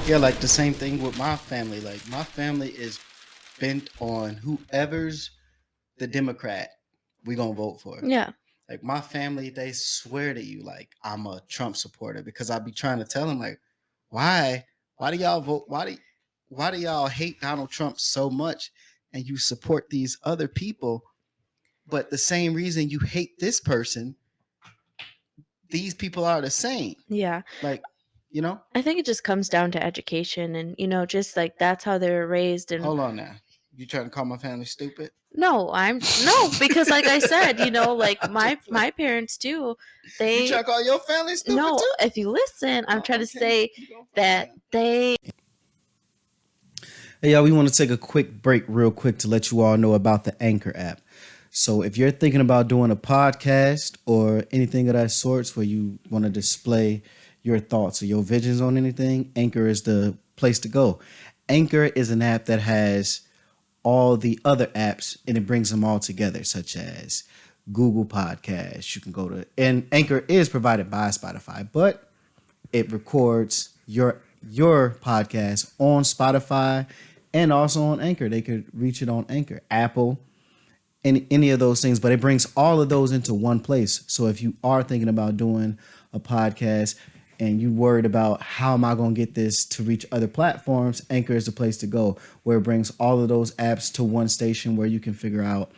Yeah, like the same thing with my family. Like my family is bent on whoever's the Democrat, we gonna vote for. Yeah. Like my family, they swear to you like I'm a Trump supporter because I be trying to tell them like, why, why do y'all vote? Why do y'all hate Donald Trump so much and you support these other people? But the same reason you hate this person, these people are the same. Yeah. Like, you know, I think it just comes down to education and, just like that's how they were raised. And hold on now. You trying to call my family stupid? no, because like I said, like I'm my just my parents too, you they trying to call your family stupid no, too? if you listen, I'm Oh, trying to okay. say You gonna find that out. they Hey, y'all, we want to take a quick break real quick to let you all know about the Anchor app. So if you're thinking about doing a podcast or anything of that sorts where you want to display your thoughts or your visions on anything, Anchor is the place to go. Anchor is an app that has all the other apps and it brings them all together, such as Google Podcasts. You can go to, and Anchor is provided by Spotify, but it records your podcast on Spotify and also on Anchor. They could reach it on Anchor, Apple, any of those things, but it brings all of those into one place. So if you are thinking about doing a podcast and you worried about how am I going to get this to reach other platforms, Anchor is the place to go, where it brings all of those apps to one station where you can figure out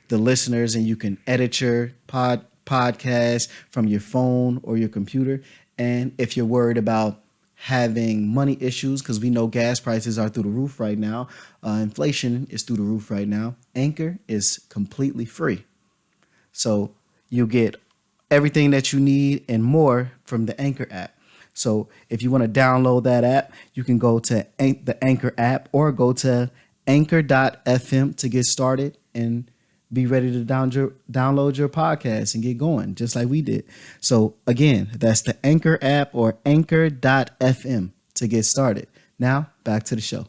the listeners and you can edit your podcast from your phone or your computer. And if you're worried about having money issues, because we know gas prices are through the roof right now, inflation is through the roof right now, Anchor is completely free. So you get everything that you need and more from the Anchor app. So if you want to download that app, you can go to the Anchor app or go to anchor.fm to get started and be ready to download your podcast and get going, just like we did. So again, that's the Anchor app or anchor.fm to get started. Now, back to the show.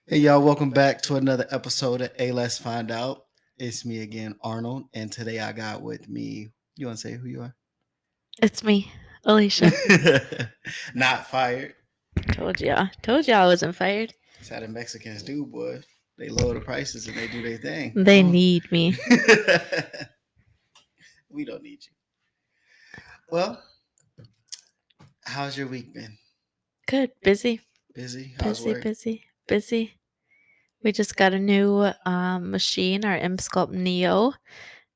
Hey, y'all, welcome back to another episode of A Let's Find Out. It's me again, Arnold, and today I got with me, you want to say who you are? it's me, Alicia. Not fired. Told you I wasn't fired. That's how the Mexicans do, boy. They lower the prices and they do their thing. They need me. We don't need you. Well, how's your week been? Good, busy. Busy? How's work? Busy. We just got a new machine, our M-Sculpt Neo.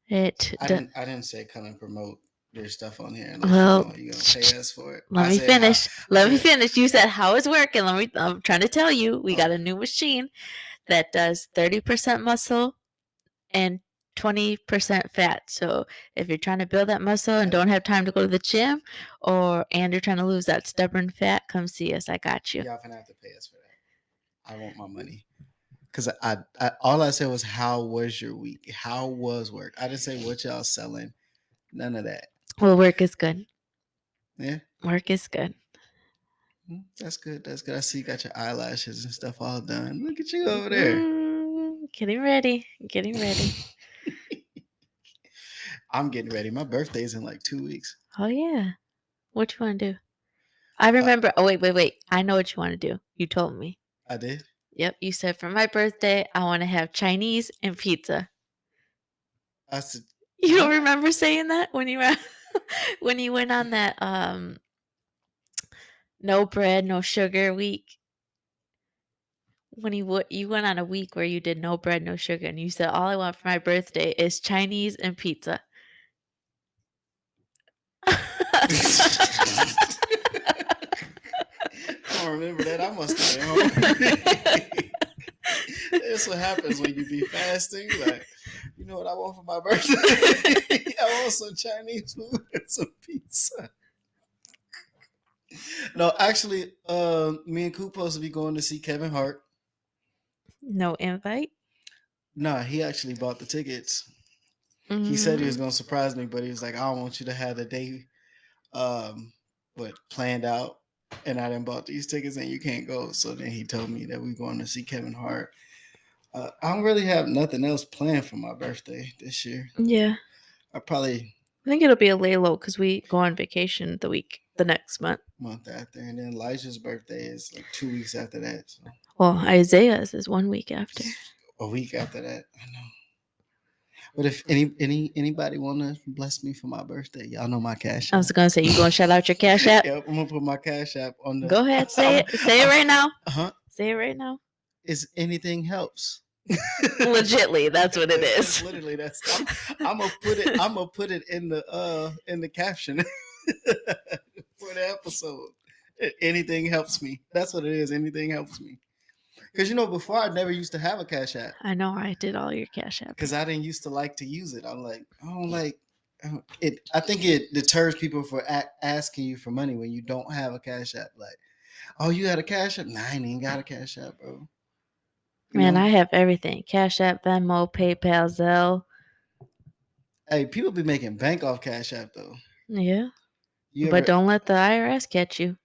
I didn't say come and promote your stuff on here unless Well, you're gonna pay us for it. Let me finish. You said how it's working. I'm trying to tell you, we got a new machine that does 30% muscle and 20% fat. So if you're trying to build that muscle and don't have time to go to the gym, and you're trying to lose that stubborn fat, come see us. I got you. Y'all gonna have to pay us for that. I want my money. Because I all I said was how was your week? How was work? I didn't say what y'all selling. None of that. Well, work is good. Yeah. Work is good. That's good. That's good. I see you got your eyelashes and stuff all done. Look at you over there. Getting ready. I'm getting ready. My birthday's in like 2 weeks. Oh yeah. What you want to do? I remember. Wait. I know what you want to do. You told me. I did? Yep. You said for my birthday, I want to have Chinese and pizza. I said, you don't remember saying that when you were when you went on that no bread, no sugar week? When you went on a week where you did no bread, no sugar, and you said all I want for my birthday is Chinese and pizza. I don't remember that. I must have been home. That's what happens when you be fasting. Like, you know what I want for my birthday? I want some Chinese food and some pizza. No, actually, me and Coop supposed to be going to see Kevin Hart. No invite? No, he actually bought the tickets. He said he was going to surprise me, but he was like, I don't want you to have the day planned out, and I didn't bought these tickets and you can't go. So then he told me that we're going to see Kevin Hart. I don't really have nothing else planned for my birthday this year. Yeah. I think it'll be a lay low because we go on vacation the the next month. Month after, and then Elijah's birthday is like 2 weeks after that. So Well, Isaiah's is 1 week after. a week after that, I know. But if anybody wanna bless me for my birthday, y'all know my cash app. I was gonna say, you gonna shout out your cash app? Yep, I'm gonna put my cash app on the. Go ahead, say it. Say it right now. Say it right now. Is anything helps? Legitly, that's what it is. Literally, that's. I'm gonna put it. I'm gonna put it in the caption for the episode. Anything helps me. That's what it is. Anything helps me. Because before I never used to have a cash app. I know I did all your cash app. Because I didn't used to like to use it. I'm like, I don't like it. I think it deters people for asking you for money when you don't have a cash app. Like, oh, you got a cash app? Nah, I ain't even got a cash app, bro. Man, I have everything. Cash App, Venmo, PayPal, Zelle. Hey, people be making bank off Cash App, though. Yeah. But don't let the IRS catch you.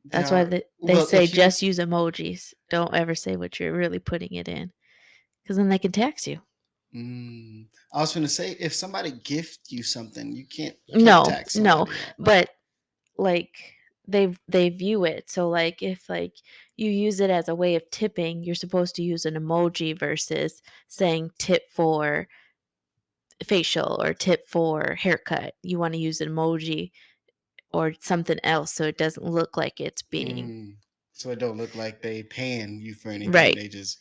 That's why they say just use emojis. Don't ever say what you're really putting it in. Because then they can tax you. I was going to say, if somebody gift you something, you can't tax somebody. No. But, like, they view it. So, like, if, like, you use it as a way of tipping, you're supposed to use an emoji versus saying tip for facial or tip for haircut. You want to use an emoji or something else so it doesn't look like it's being. So it don't look like they paying you for anything. Right. They just.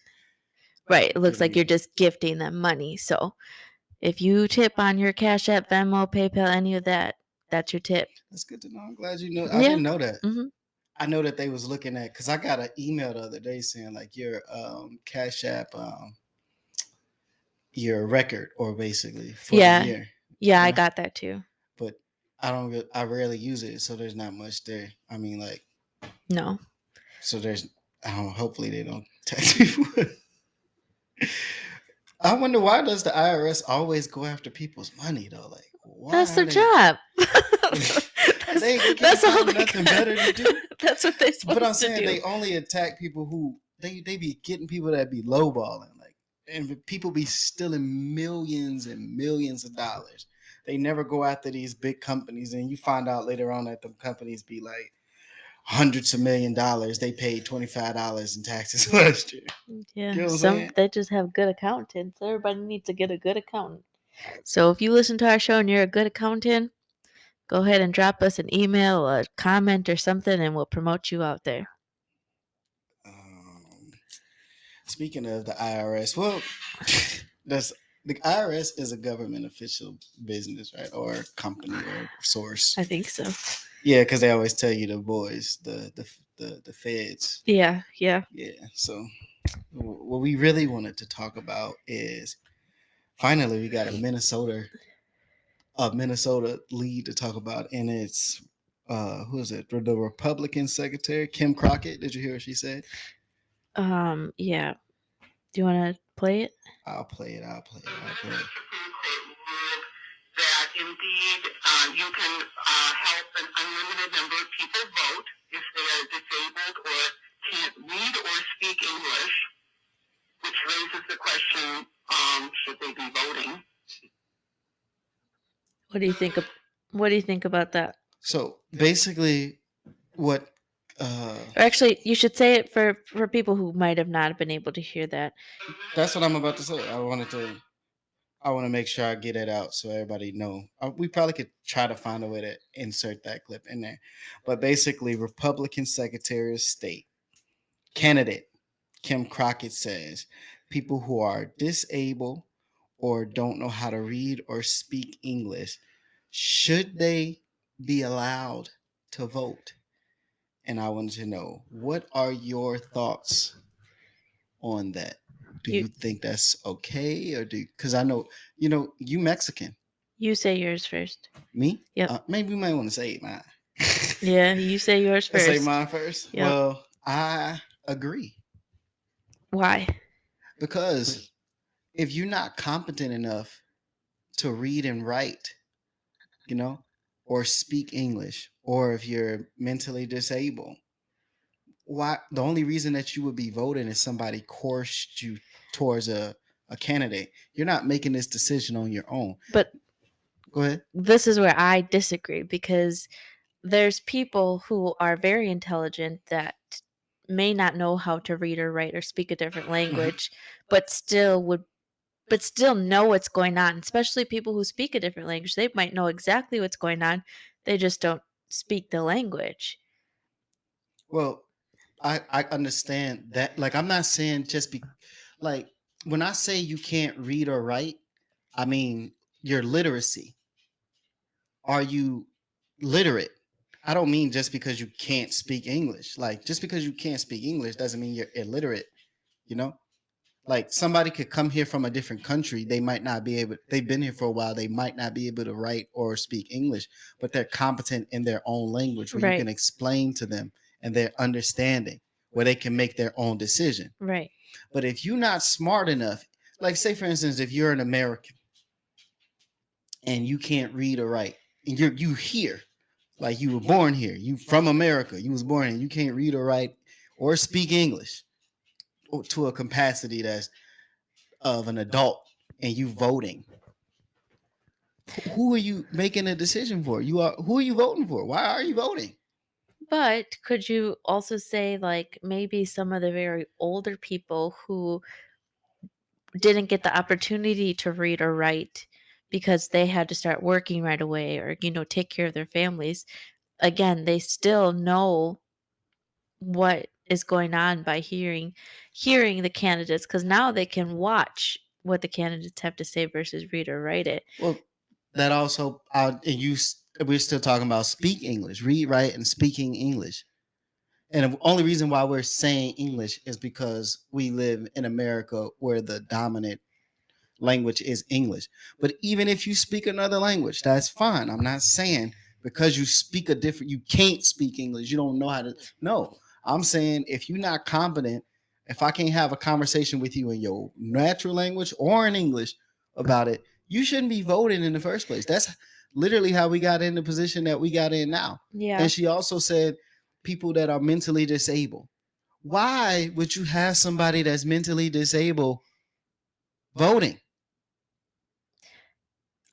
Right. It looks like you're just gifting them money. So if you tip on your Cash App, Venmo, PayPal, any of that, that's your tip. That's good to know. I'm glad you know. I didn't know that. Mm-hmm. I know that they was looking at, because I got an email the other day saying like your Cash App, your record, or basically for the year. Yeah, I got that too. But I rarely use it, so there's not much there. I mean, like, no. So there's, hopefully they don't tax people. I wonder, why does the IRS always go after people's money though? Like, why? That's their job. They that's all they nothing better to do. That's what they're supposed to do. But I'm saying they only attack people who they be getting people that be lowballing, like, and people be stealing millions and millions of dollars. They never go after these big companies, and you find out later on that the companies be like hundreds of $1 million. They paid $25 in taxes last year. Yeah, you know they just have good accountants. Everybody needs to get a good accountant. So if you listen to our show and you're a good accountant, go ahead and drop us an email, a comment, or something, and we'll promote you out there. Speaking of the IRS, well, the IRS is a government official business, right, or company or source. I think so. Yeah, because they always tell you the boys, the feds. Yeah. So what we really wanted to talk about is finally we got a Minnesota lead to talk about, and it's who is it? The Republican Secretary Kim Crockett. Did you hear what she said? Yeah. Do you want to play it? I'll play it. That indeed you can help an unlimited number of people vote if they are disabled or can't read or speak English, which raises the question, should they be voting? What do you think about that? So basically, what? Actually, you should say it for people who might have not been able to hear that. That's what I'm about to say. I want to make sure I get it out so everybody know. We probably could try to find a way to insert that clip in there. But basically, Republican Secretary of State candidate Kim Crockett says people who are disabled or don't know how to read or speak English, should they be allowed to vote? And I wanted to know, what are your thoughts on that? Do you think that's okay, or because I know you Mexican. You say yours first. Me? Yep. Maybe we might want to say mine. Yeah, you say yours first. Say mine first. Yep. Well, I agree. Why? Because if you're not competent enough to read and write, or speak English, or if you're mentally disabled, why? The only reason that you would be voting is somebody coerced you towards a candidate. You're not making this decision on your own. But Go ahead. This is where I disagree, because there's people who are very intelligent that may not know how to read or write or speak a different language, but still know what's going on. Especially people who speak a different language, they might know exactly what's going on. They just don't speak the language. Well, I understand that. Like, I'm not saying just be like, when I say you can't read or write, I mean your literacy. Are you literate? I don't mean just because you can't speak English. Like, just because you can't speak English doesn't mean you're illiterate, you know? Like, somebody could come here from a different country, they might not be able, they've been here for a while, they might not be able to write or speak English, but they're competent in their own language where you Right. can explain to them and their understanding, where they can make their own decision. Right. But if you're not smart enough, like, say for instance, if you're an American and you can't read or write, and you here, like, you were born here, you from America, you was born here, you can't read or write or speak English to a capacity that's of an adult, and you voting, who are you making a decision for? Who are you voting for? Why are you voting? But could you also say, like, maybe some of the very older people who didn't get the opportunity to read or write because they had to start working right away, or, take care of their families, again, they still know what is going on by hearing the candidates, because now they can watch what the candidates have to say versus read or write it. Well, that also, we're still talking about speak English, read, write, and speaking English. And the only reason why we're saying English is because we live in America where the dominant language is English. But even if you speak another language, that's fine. I'm not saying because you speak a different, you can't speak English, you don't know how to. No, I'm saying if you're not competent, if I can't have a conversation with you in your natural language or in English about it, you shouldn't be voting in the first place. That's literally how we got in the position that we got in now. Yeah. And she also said people that are mentally disabled. Why would you have somebody that's mentally disabled voting?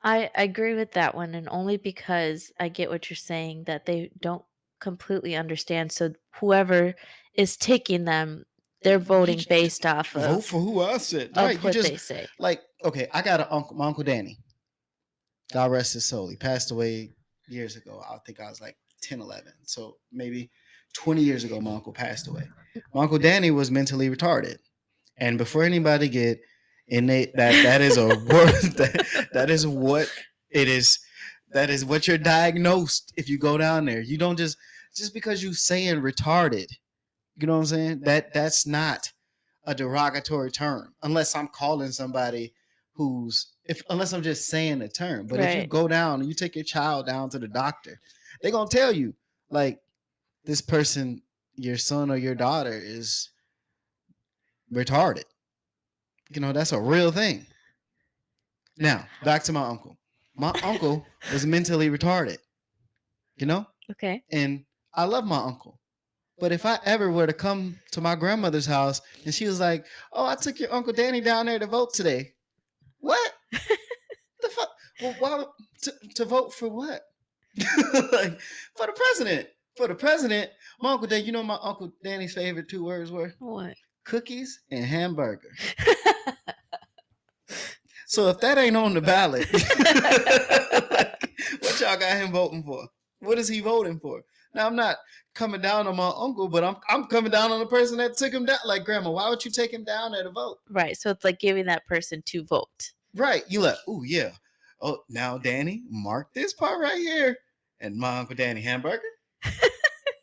I agree with that one, and only because I get what you're saying, that they don't completely understand. So whoever is taking them, they're voting based off vote of, for who I said. of Right. You what just they say. like, okay, I got my uncle Danny. God rest his soul. He passed away years ago. I think I was like 10, 11. So maybe 20 years ago, my uncle passed away. My uncle Danny was mentally retarded. And before anybody get innate, that is a word that is what it is. That is what you're diagnosed if you go down there. You don't just because you saying retarded, you know what I'm saying? That's not a derogatory term unless I'm calling somebody unless I'm just saying a term. But if you Right. go down and you take your child down to the doctor, they're gonna tell you, like, this person, your son or your daughter, is retarded. You know, that's a real thing. Now, back to my uncle. My uncle was mentally retarded, you know? Okay. And I love my uncle. But if I ever were to come to my grandmother's house and she was like, "Oh, I took your Uncle Danny down there to vote today." What? The fuck? Well, why to vote for what? Like, for the president. For the president, my Uncle Danny, you know my Uncle Danny's favorite 2 words were? What? Cookies and hamburger. So if that ain't on the ballot, like, what y'all got him voting for? What is he voting for? Now, I'm not coming down on my uncle, but I'm coming down on the person that took him down. Like, Grandma, why would you take him down there to vote? Right. So it's like giving that person to vote. Right. You like, oh yeah. Oh, now Danny, mark this part right here. And my Uncle Danny hamburger.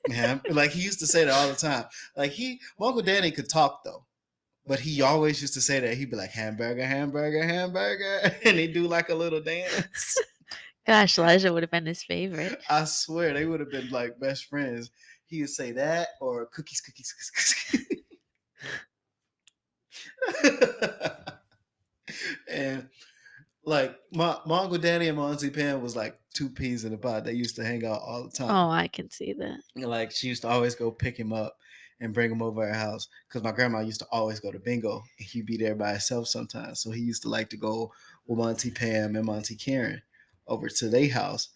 Yeah, like he used to say that all the time. Like my Uncle Danny could talk though. But he always used to say that. He'd be like, hamburger, hamburger, hamburger. And he'd do like a little dance. Gosh, Elijah would have been his favorite. I swear they would have been like best friends. He would say that or cookies, cookies, cookies, cookies. And like my Uncle Danny and my Auntie Pam was like 2 peas in a pod. They used to hang out all the time. Oh, I can see that. And like she used to always go pick him up and bring him over our house because my grandma used to always go to bingo and he'd be there by himself sometimes. So he used to like to go with my Auntie Pam and my Auntie Karen over to their house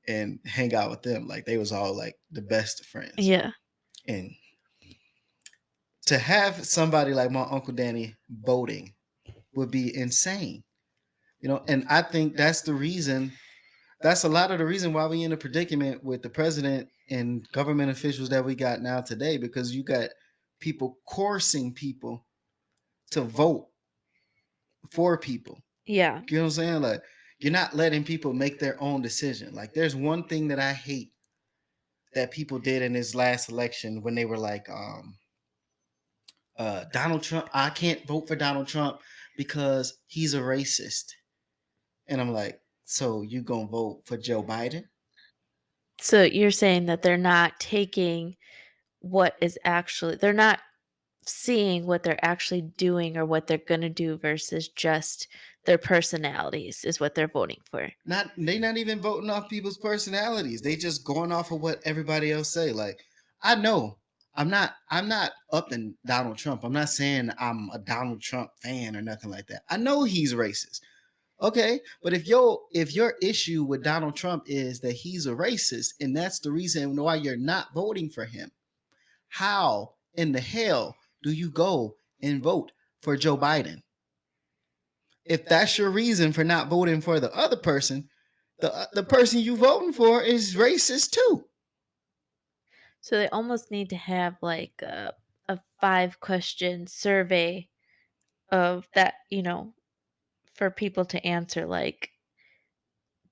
and hang out with them. Like they was all like the best of friends. Yeah. And to have somebody like my Uncle Danny voting would be insane. And I think that's the reason, that's a lot of the reason why we in a predicament with the president and government officials that we got now today, because you got people coercing people to vote for people. Yeah. You know what I'm saying? Like, you're not letting people make their own decision. Like, there's one thing that I hate that people did in this last election when they were like, Donald Trump, I can't vote for Donald Trump because he's a racist. And I'm like, so you gonna vote for Joe Biden? So you're saying that they're not taking what is actually, they're not seeing what they're actually doing or what they're going to do versus just their personalities is what they're voting for. They not even voting off people's personalities. They just going off of what everybody else say. Like, I know I'm not up in Donald Trump. I'm not saying I'm a Donald Trump fan or nothing like that. I know he's racist. Okay, but if your issue with Donald Trump is that he's a racist and that's the reason why you're not voting for him, how in the hell do you go and vote for Joe Biden? If that's your reason for not voting for the other person, the person you voting for is racist too. So they almost need to have like a 5-question survey of that, for people to answer, like,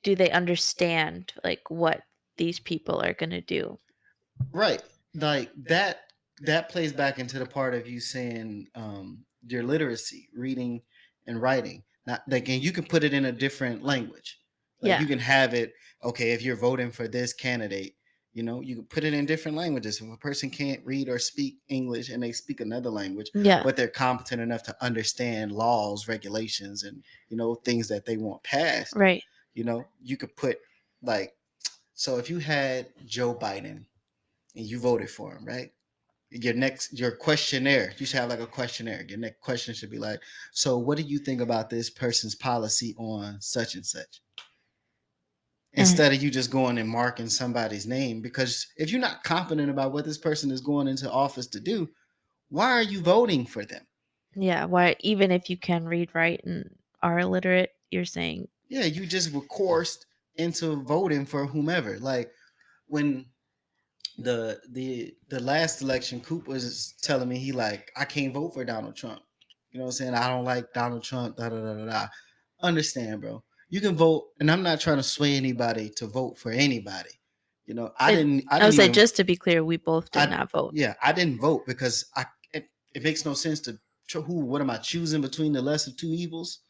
do they understand like what these people are going to do? Right. Like that plays back into the part of you saying your literacy, reading and writing. Not like, and you can put it in a different language. Like Yeah. you can have it, okay, if you're voting for this candidate, you can put it in different languages. If a person can't read or speak English and they speak another language, Yeah. but they're competent enough to understand laws, regulations, and things that they want passed, Right. you could put like, so if you had Joe Biden and you voted for him, right? Your questionnaire, you should have like a questionnaire. Your next question should be like, so what do you think about this person's policy on such and such? Instead of you just going and marking somebody's name, because if you're not confident about what this person is going into office to do, why are you voting for them? Yeah. Why, even if you can read, write, and are illiterate, you're saying. Yeah, you just were coerced into voting for whomever. Like when the last election, Coop was telling me I can't vote for Donald Trump. You know what I'm saying? I don't like Donald Trump. Da da da da da. Understand, bro? You can vote, and I'm not trying to sway anybody to vote for anybody. I didn't say, even, just to be clear, we both did not vote. Yeah, I didn't vote because it makes no sense to what am I choosing between the less of two evils?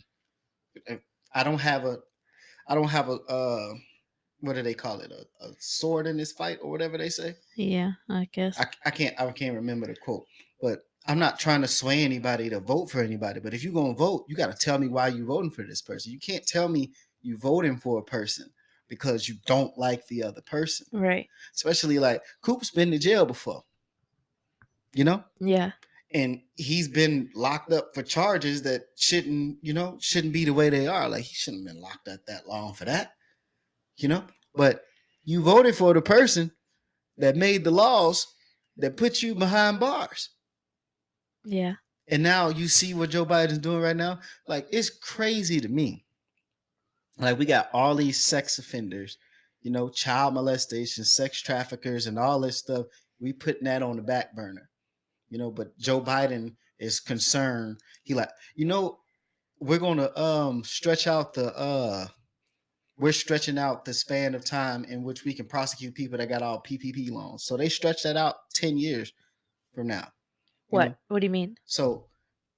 I don't have a what do they call it? A sword in this fight or whatever they say. Yeah, I guess. I can't remember the quote, but I'm not trying to sway anybody to vote for anybody. But if you're gonna vote, you got to tell me why you're voting for this person. You can't tell me you voting for a person because you don't like the other person. Right. Especially like Coop's been to jail before. Yeah. And he's been locked up for charges that shouldn't be the way they are. Like he shouldn't have been locked up that long for that. But you voted for the person that made the laws that put you behind bars. Yeah. And now you see what Joe Biden's doing right now. Like, it's crazy to me. Like, we got all these sex offenders, child molestation, sex traffickers, and all this stuff. We putting that on the back burner, but Joe Biden is concerned. He we're going to stretch out we're stretching out the span of time in which we can prosecute people that got all PPP loans. So they stretched that out 10 years from now. What do you mean? So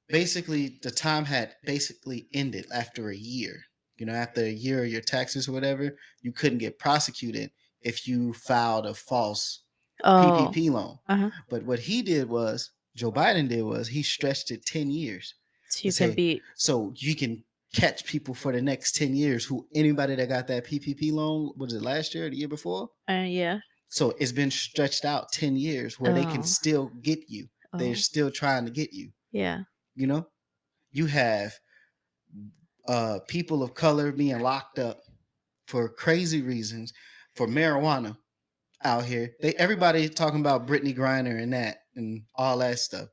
basically the time had basically ended after a year. After a year of your taxes or whatever, you couldn't get prosecuted if you filed a false PPP loan. Uh-huh. But what Joe Biden did was he stretched it 10 years. So you can catch people for the next 10 years anybody that got that PPP loan, was it last year or the year before? Yeah. So it's been stretched out 10 years where they can still get you. They're still trying to get you. Yeah. You have people of color being locked up for crazy reasons for marijuana out here. Everybody talking about Brittany Griner and that and all that stuff,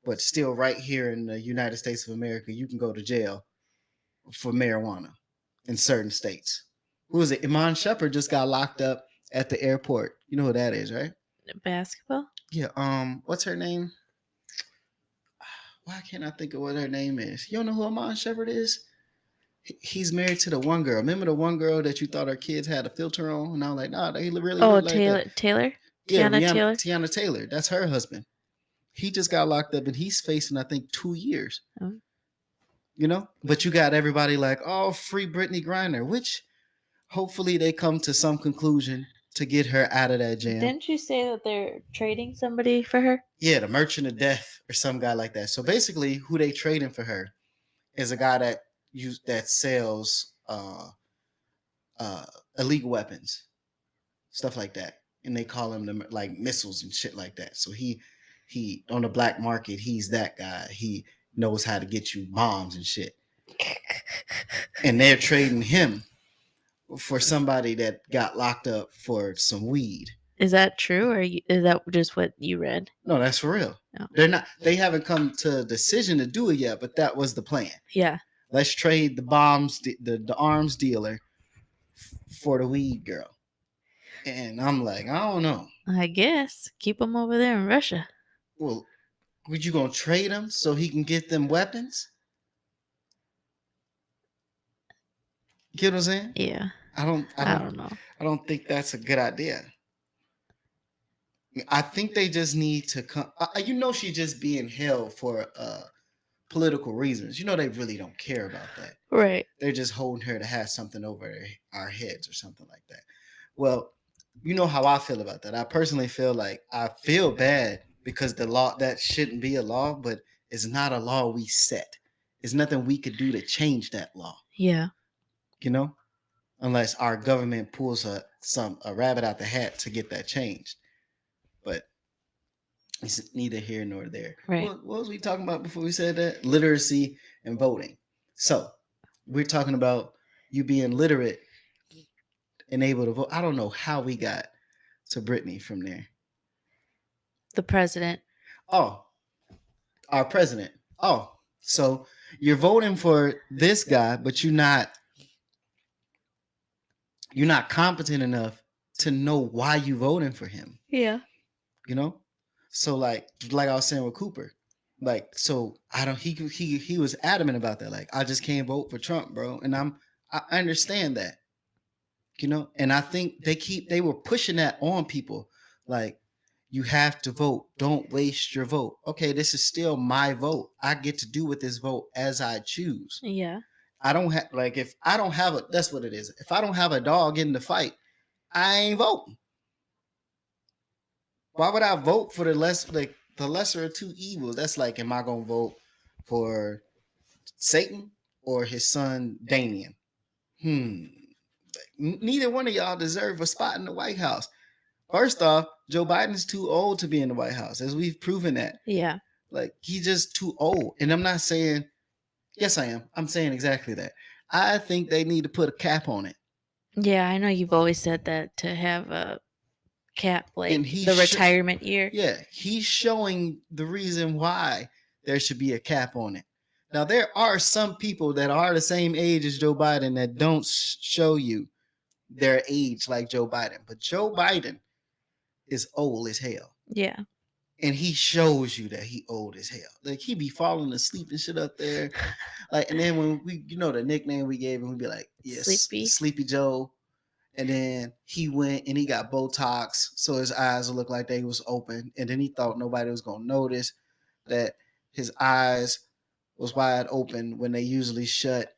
but still, right here in the United States of America, you can go to jail for marijuana in certain states. Who is it? Iman Shepard just got locked up at the airport. You know who that is, right? Basketball? Yeah. What's her name? Why can't I think of what her name is? You don't know who Iman Shepard is? He's married to the one girl. Remember the one girl that you thought her kids had a filter on? And I was like, nah, they really Oh, look like that. Taylor? Yeah, Tiana Taylor? Tiana Taylor. That's her husband. He just got locked up and he's facing, I think, 2 years. Oh. You know? But you got everybody like, oh, free Brittany Griner, which hopefully they come to some conclusion to get her out of that jam. Didn't you say that they're trading somebody for her? Yeah, the Merchant of Death or some guy like that. So basically, who they trading for her is a guy that sells illegal weapons, stuff like that, and they call him like missiles and shit like that. So he on the black market, he's that guy. He knows how to get you bombs and shit, and they're trading him for somebody that got locked up for some weed. Is that true, or is that just what you read? No, that's for real. No. They're not. They haven't come to a decision to do it yet, but that was the plan. Yeah. Let's trade the bombs, the arms dealer, for the weed girl. And I'm like, I don't know. I guess keep them over there in Russia. Well, would you gonna trade him so he can get them weapons? Get what I'm saying? Yeah. I don't know. I don't think that's a good idea. I think they just need to come. She's just being held for political reasons. They really don't care about that. Right. They're just holding her to have something over our heads or something like that. Well, you know how I feel about that. I personally feel like I feel bad because the law that shouldn't be a law, but it's not a law we set. There's nothing we could do to change that law. Yeah. Unless our government pulls a rabbit out the hat to get that changed. But it's neither here nor there. Right. What was we talking about before we said that? Literacy and voting. So we're talking about you being literate and able to vote. I don't know how we got to Brittany from there. The president. Oh, our president. Oh, so you're voting for this guy, but you're not competent enough to know why you voting for him. Yeah. So like I was saying with Cooper, like, so he was adamant about that. Like, I just can't vote for Trump, bro. And I understand that, and I think they were pushing that on people. Like, you have to vote. Don't waste your vote. Okay, this is still my vote. I get to do with this vote as I choose. Yeah. I don't have, like, if I don't have that's what it is. If I don't have a dog in the fight, I ain't voting. Why would I vote for the lesser of two evils? That's like, am I going to vote for Satan or his son Damien? Neither one of y'all deserve a spot in the White House. First off, Joe Biden's too old to be in the White House, as we've proven that. Yeah. Like, he's just too old. And I'm not saying, yes, I am. I'm saying exactly that. I think they need to put a cap on it. Yeah, I know you've always said that, to have a cap, like the retirement year. Yeah, he's showing the reason why there should be a cap on it. Now, there are some people that are the same age as Joe Biden that don't show you their age like Joe Biden. But Joe Biden is old as hell. Yeah. And he shows you that he old as hell. Like, he be falling asleep and shit up there. Like, and then when we, the nickname we gave him, we'd be like, yes, Sleepy Joe. And then he went and he got Botox, so his eyes would look like they was open. And then he thought nobody was going to notice that his eyes was wide open when they usually shut.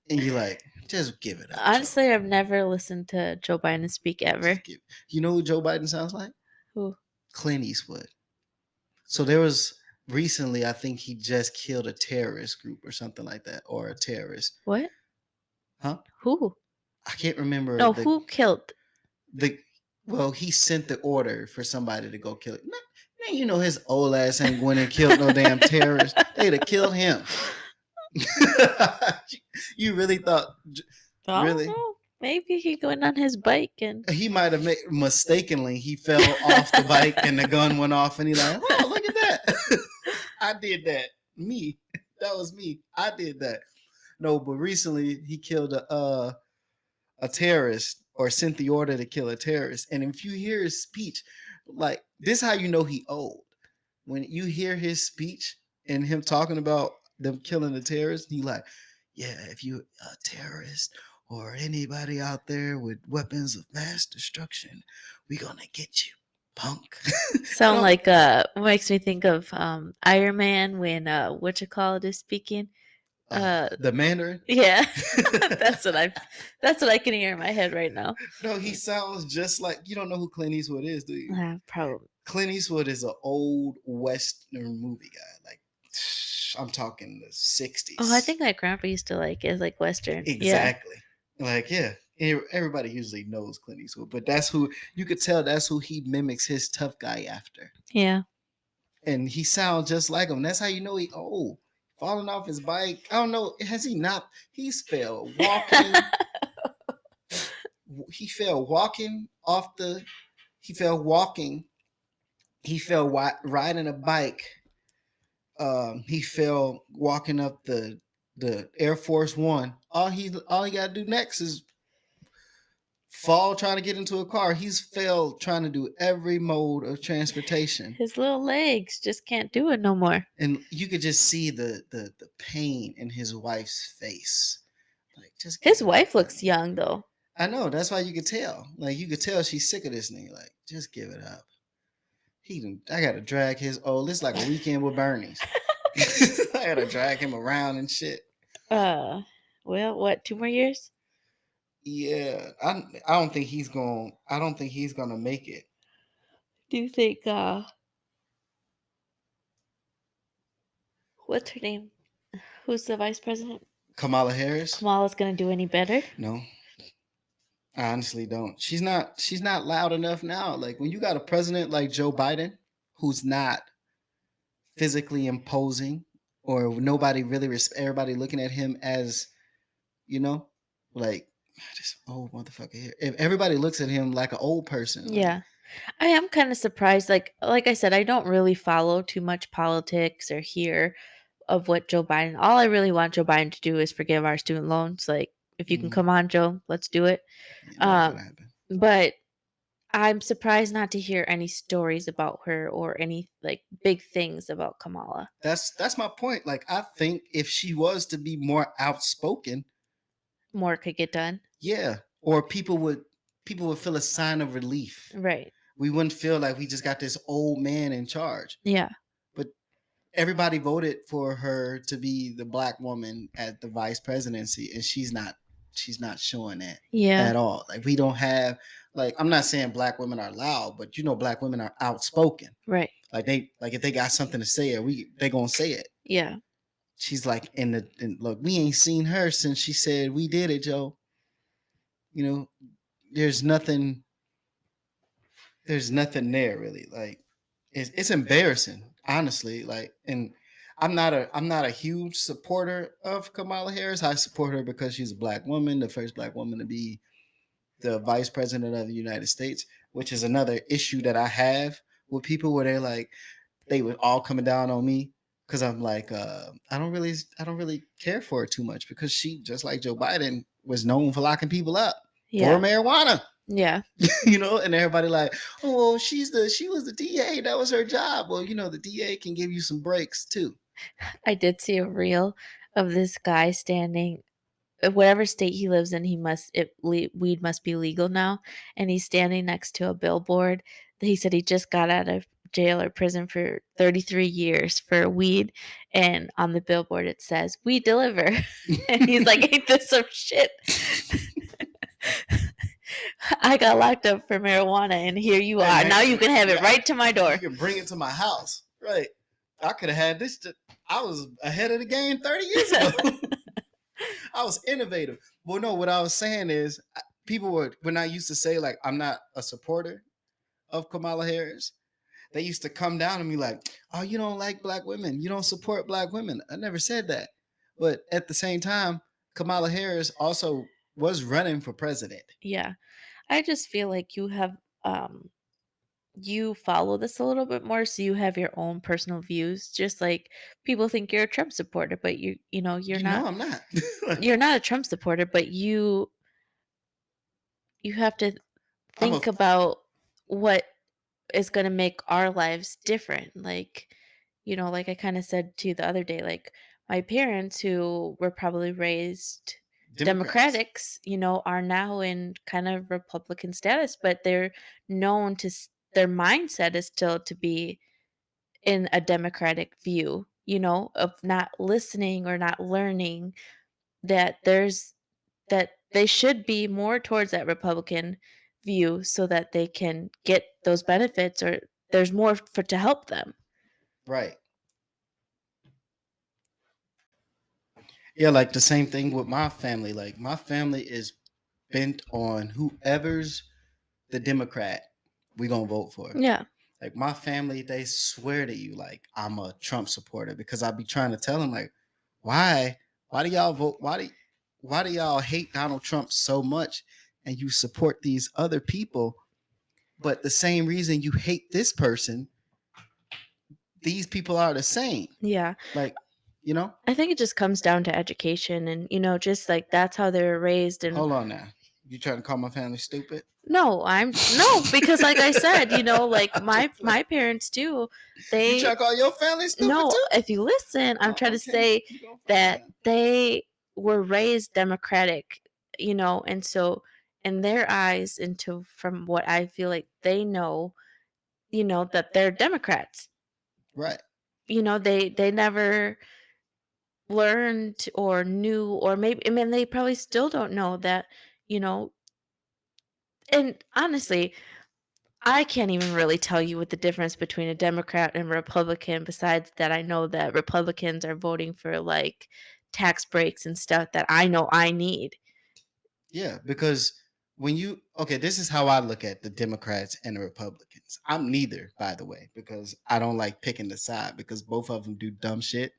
And you're like, just give it up. Honestly, Joe. I've never listened to Joe Biden speak ever. You know who Joe Biden sounds like? Who? Clint Eastwood. So there was recently, I think he just killed a terrorist group or something like that, or a terrorist. What? Huh? Who? I can't remember. No, who killed? Well, he sent the order for somebody to go kill it. Man, his old ass ain't going and killed no damn terrorist. They'd have killed him. You really thought? Really? Maybe he going on his bike and He might have mistakenly he fell off the bike and the gun went off and he like, oh, look at that. I did that. Me. That was me. I did that. No, but recently he killed a terrorist or sent the order to kill a terrorist. And if you hear his speech, like this is how you know he old. When you hear his speech and him talking about them killing the terrorists, he like, yeah, if you a terrorist or anybody out there with weapons of mass destruction, we gonna get you, punk. sound like makes me think of Iron Man when whatchamacallit is speaking. The Mandarin. Yeah. that's what I can hear in my head right now. No, he sounds just like, you don't know who Clint Eastwood is, do you? Probably. Clint Eastwood is an old Western movie guy. Like, I'm talking the 60s. Oh, I think my grandpa used to like is like Western. Exactly. Yeah. Like, yeah. Everybody usually knows Clint Eastwood, but that's who you could tell that's who he mimics his tough guy after. Yeah. And he sounds just like him. That's how you know he old. Falling off his bike. I don't know. Has he not? He's fell walking. He fell walking off the. He fell walking. He fell riding a bike. He fell walking up the Air Force One. All he got to do next is fall trying to get into a car. He's failed trying to do every mode of transportation. His little legs just can't do it no more. And you could just see the pain in his wife's face. Like, just his wife looks young though. I know, that's why you could tell. Like, you could tell she's sick of this nigga. Like, just give it up. I gotta drag his it's like a weekend with Bernie's. I gotta drag him around and shit. Well, what, 2 more years? Yeah. I don't think he's gonna make it. Do you think what's her name? Who's the vice president? Kamala Harris? Kamala's gonna do any better? No. I honestly don't. She's not loud enough now. Like, when you got a president like Joe Biden who's not physically imposing, or nobody really everybody looking at him as, like this old motherfucker here. If everybody looks at him like an old person. Yeah. I am kind of surprised. Like I said, I don't really follow too much politics or hear of what Joe Biden. All I really want Joe Biden to do is forgive our student loans. Like, if you can come on, Joe, let's do it. But I'm surprised not to hear any stories about her or any like big things about Kamala. That's my point. Like, I think if she was to be more outspoken, more could get done. Yeah. Or people would feel a sign of relief. Right. We wouldn't feel like we just got this old man in charge. Yeah. But everybody voted for her to be the black woman at the vice presidency, and she's not showing that at all. Like, we don't have, like, I'm not saying black women are loud, but black women are outspoken. Right. Like, if they got something to say, they gonna say it. Yeah. She's like, look, we ain't seen her since she said we did it, Joe. There's nothing there really. Like, it's embarrassing, honestly. Like, and I'm not a huge supporter of Kamala Harris. I support her because she's a black woman, the first black woman to be the vice president of the United States, which is another issue that I have with people where they're like, they were all coming down on me because I'm like, I don't really care for her too much because she, just like Joe Biden, was known for locking people up for marijuana. Yeah. And everybody like, oh, she was the DA. That was her job. Well, the DA can give you some breaks too. I did see a reel of this guy standing, whatever state he lives in, weed must be legal now. And he's standing next to a billboard. He said he just got out of jail or prison for 33 years for weed. And on the billboard, it says, "We deliver." And he's like, ain't this some shit? I got locked up for marijuana, and here you are. Now you can have it right to my door. You can bring it to my house. Right. I could have had this. I was ahead of the game 30 years ago. I was innovative. Well, no, what I was saying is, people when I used to say, like, I'm not a supporter of Kamala Harris, they used to come down on me like, oh, you don't like black women. You don't support black women. I never said that. But at the same time, Kamala Harris also was running for president. Yeah. I just feel like you follow this a little bit more, so you have your own personal views. Just like people think you're a Trump supporter, but you're You know not. I'm not. You're not a Trump supporter, but you have to I'm a think about what is going to make our lives different. Like, like I kind of said to you the other day, like my parents who were probably raised Democrats. Democrats, are now in kind of Republican status, but they're known to their mindset is still to be in a Democratic view, of not listening or not learning that they should be more towards that Republican view so that they can get those benefits or there's more for to help them. Right. Yeah, like the same thing with my family. Like my family is bent on whoever's the Democrat we gonna vote for. Yeah. Like my family, they swear to you like I'm a Trump supporter because I be trying to tell them like, why do y'all vote? Why do y'all hate Donald Trump so much and you support these other people? But the same reason you hate this person, these people are the same. Yeah. Like, I think it just comes down to education and just like that's how they were raised and hold on now. You trying to call my family stupid? no, because like I said, like my parents too, You trying to call your family stupid no, too? if you listen, I'm Oh, trying to okay. say You gonna find that out. they were raised Democratic, and so in their eyes, into from what I feel like they know, that they're Democrats. Right. They never learned or knew, or maybe, I mean, they probably still don't know that, you know, and honestly, I can't even really tell you what the difference between a Democrat and a Republican, besides that I know that Republicans are voting for like tax breaks and stuff that I know I need. Yeah, because this is how I look at the Democrats and the Republicans. I'm neither, by the way, because I don't like picking the side because both of them do dumb shit.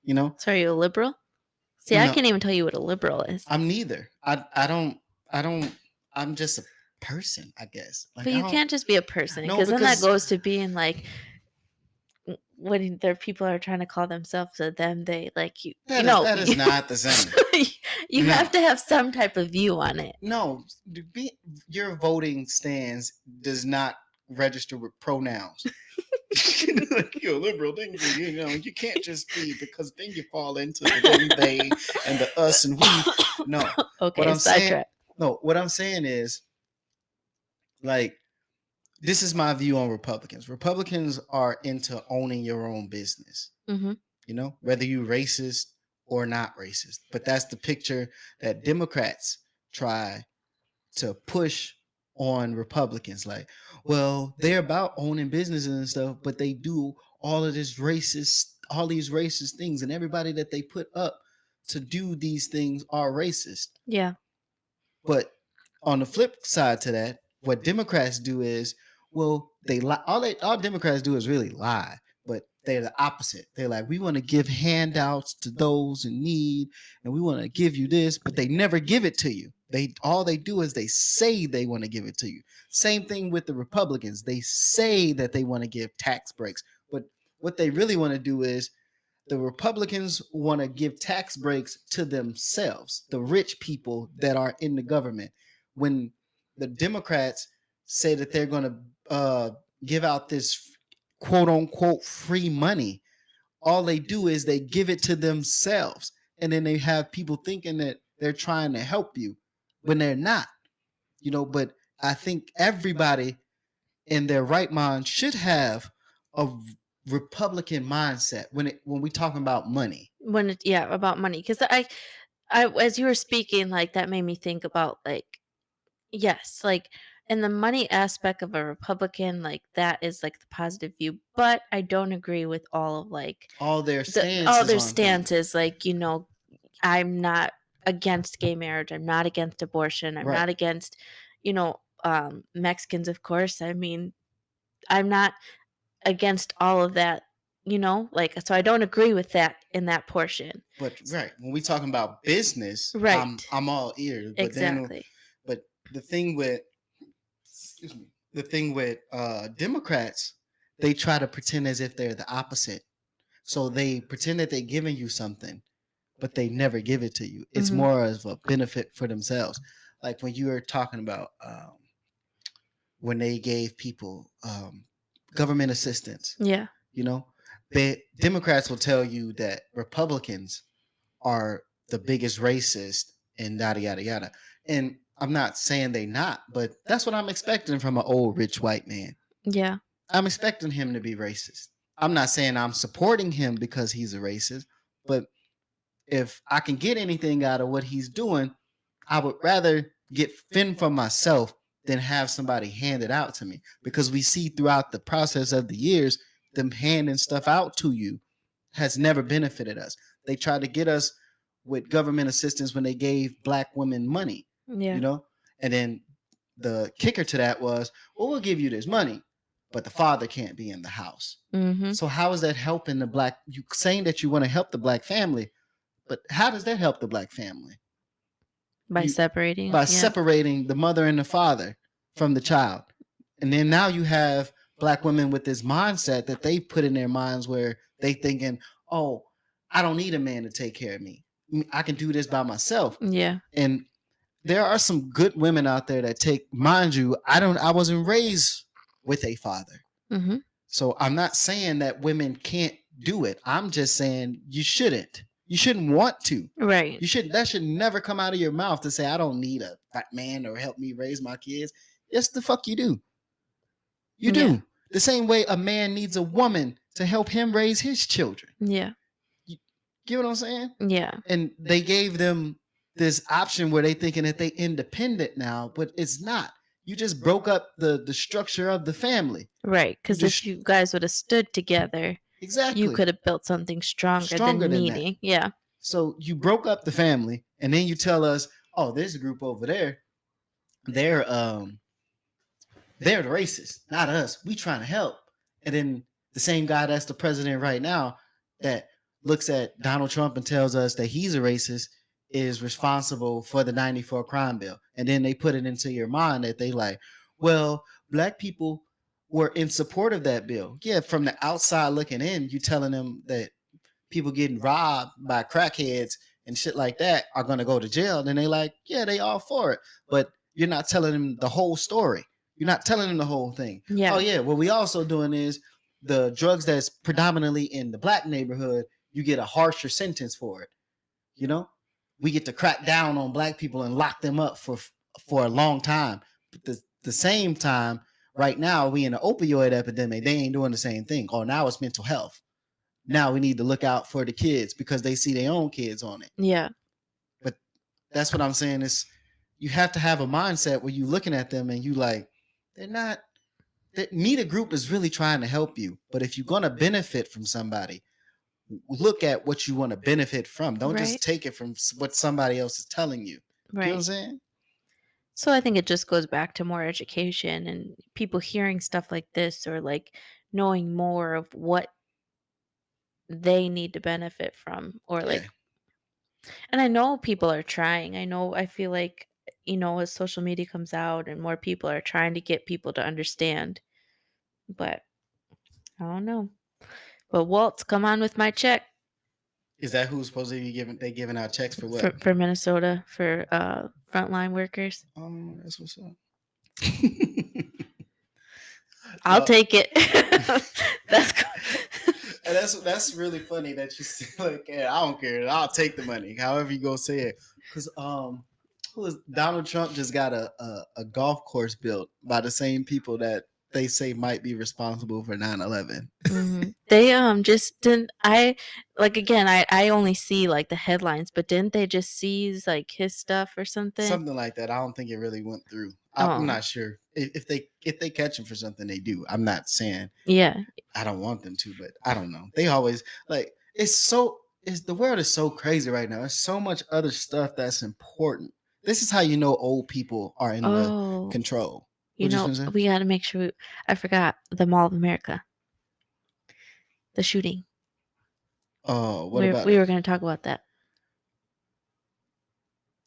You know, So are you a liberal? See, I no, can't even tell you what a liberal is. I'm neither. I don't. I'm just a person, I guess. Like But I you don't. can't just be a person No, because then that because goes to being like when their people are trying to call themselves a them, they like that is not the same. you No. have to have some type of view on it. No, your voting stands does not register with pronouns. You're a liberal, then you can't just be because then you fall into the them, they, and the us and we. No, Okay, what I'm saying. sidetrack. No, what I'm saying is like this is my view on Republicans. Republicans are into owning your own business. Mm-hmm. Whether you racist or not racist, but that's the picture that Democrats try to push on Republicans. Like, well, they're about owning businesses and stuff, but they do all these racist things, and everybody that they put up to do these things are racist. Yeah. But on the flip side to that, what Democrats do is, well, they lie. All Democrats do is really lie, but they're the opposite. They're like, we want to give handouts to those in need, and we want to give you this, but they never give it to you. All they do is they say they want to give it to you. Same thing with the Republicans. They say that they want to give tax breaks, but what they really want to do is the Republicans want to give tax breaks to themselves, the rich people that are in the government. When the Democrats say that they're going to give out this quote unquote free money, all they do is they give it to themselves. And then they have people thinking that they're trying to help you when they're not. But I think everybody in their right mind should have a Republican mindset when we talking about money. About money, because I as you were speaking, like that made me think about like yes, like in the money aspect of a Republican, like that is like the positive view, but I don't agree with all of like All their all stances their on things. stances. Like I'm not against gay marriage. I'm not against abortion. I'm Right. not against Mexicans, of course. I mean, I'm not against all of that, like, so I don't agree with that in that portion. But right, when we talking about business, Right. I'm all ears. But Exactly. but the thing with Democrats, they try to pretend as if they're the opposite. So they pretend that they're giving you something, but they never give it to you. It's more of a benefit for themselves. Like when you were talking about when they gave people government assistance. Yeah. Democrats will tell you that Republicans are the biggest racist and yada yada yada. And I'm not saying they not, but that's what I'm expecting from an old rich white man. Yeah. I'm expecting him to be racist. I'm not saying I'm supporting him because he's a racist, but if I can get anything out of what he's doing, I would rather get fend for myself than have somebody hand it out to me. Because we see throughout the process of the years, them handing stuff out to you has never benefited us. They tried to get us with government assistance when they gave black women money, Yeah. And then the kicker to that was, well, we'll give you this money, but the father can't be in the house. So how is that helping the black? You saying that you want to help the black family, but how does that help the black family? By separating the mother and the father from the child. And then now you have black women with this mindset that they put in their minds where they thinking, oh, I don't need a man to take care of me. I can do this by myself. Yeah. And there are some good women out there that mind you, I wasn't raised with a father. So I'm not saying that women can't do it. I'm just saying you shouldn't. You shouldn't want to. Right. That should never come out of your mouth to say, I don't need a fat man to help me raise my kids. Yes, the fuck you do. You do. The same way a man needs a woman to help him raise his children. Yeah. You get what I'm saying? Yeah. And they gave them this option where they thinking that they independent now, but it's not. You just broke up the structure of the family. Right. Because if you guys would have stood together, exactly, you could have built something stronger than needing. That. Yeah. So you broke up the family, and then you tell us, oh, there's a group over there. They're the racists, not us. We trying to help. And then the same guy that's the president right now that looks at Donald Trump and tells us that he's a racist is responsible for the 94 crime bill. And then they put it into your mind that they like, well, black people were in support of that bill. Yeah, from the outside looking in, you telling them that people getting robbed by crackheads and shit like that are going to go to jail. Then they like, yeah, they all for it. But you're not telling them the whole story. You're not telling them the whole thing. Yeah. Oh, yeah. What we also doing is the drugs that's predominantly in the black neighborhood, you get a harsher sentence for it. We get to crack down on black people and lock them up for a long time. But the same time, right now, we in an opioid epidemic. They ain't doing the same thing. Oh, now it's mental health. Now we need to look out for the kids because they see their own kids on it. Yeah. But that's what I'm saying is you have to have a mindset where you looking at them and you like, neither group is really trying to help you. But if you're going to benefit from somebody, look at what you want to benefit from. Don't just take it from what somebody else is telling you. Right. You know what I'm saying? So I think it just goes back to more education and people hearing stuff like this or like knowing more of what they need to benefit from or like, and I know people are trying. I feel like, as social media comes out and more people are trying to get people to understand, but I don't know. But Walt's come on with my check. Is that who's supposed to be giving out checks for what? For Minnesota, for frontline workers. Oh, that's what's up. I'll take it. That's cool. That's really funny that you say like, yeah, I don't care. I'll take the money. However you go say it. Because Donald Trump just got a golf course built by the same people that they say might be responsible for 9/11. Mm-hmm. They just didn't. I only see like the headlines, but didn't they just seize like his stuff or something? Something like that. I don't think it really went through. I'm not sure if they catch him for something. They do. I'm not saying. Yeah. I don't want them to, but I don't know. They always like the world is so crazy right now. There's so much other stuff that's important. This is how you know old people are in the control. We got to make sure. I forgot the Mall of America. The shooting. Oh, what we about we it? were going to talk about that.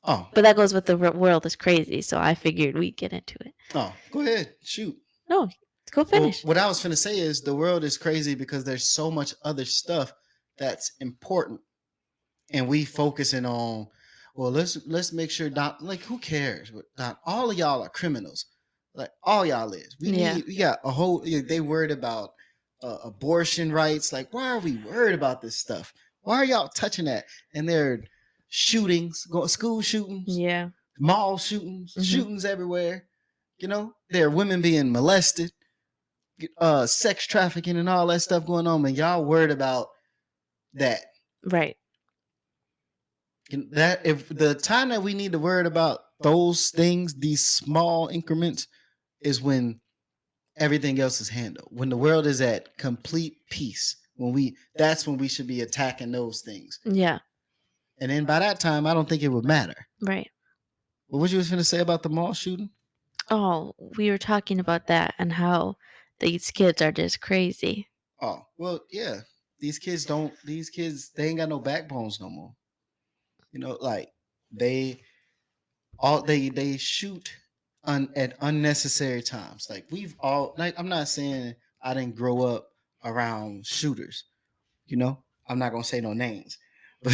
Oh, But that goes with the world is crazy, so I figured we'd get into it. oh, go ahead, shoot. No, let's go finish. Well, what I was finna say is the world is crazy because there's so much other stuff that's important, and we focusing on. Well, let's make sure not like who cares? Not all of y'all are criminals. Like all y'all is. We got a whole. They worried about abortion rights. Like why are we worried about this stuff? Why are y'all touching that? And there are shootings, school shootings, Yeah. mall shootings, Mhm. shootings everywhere. You know, there are women being molested, sex trafficking, and all that stuff going on. And y'all worried about that. Right. That if the time that we need to worry about those things, these small increments, is when everything else is handled. When the world is at complete peace. That's when we should be attacking those things. Yeah. And then by that time, I don't think it would matter. Right. But what you was gonna say about the mall shooting? Oh, we were talking about that and how these kids are just crazy. Oh, well, yeah. These kids, they ain't got no backbones no more. You know, like they shoot at unnecessary times. Like we've all like I'm not saying I didn't grow up around shooters. You know, I'm not gonna say no names, but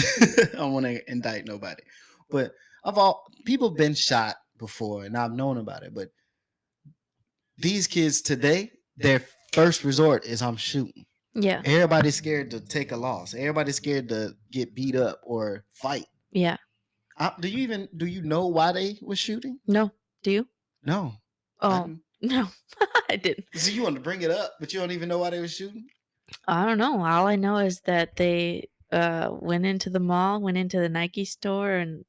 I don't want to indict nobody. But people been shot before, and I've known about it. But these kids today, their first resort is I'm shooting. Yeah. Everybody's scared to take a loss. Everybody's scared to get beat up or fight. Yeah. Do you know why they were shooting? No. Do you? No. Oh, no. I didn't. So you want to bring it up, but you don't even know why they were shooting? I don't know. All I know is that they went into the mall, went into the Nike store, and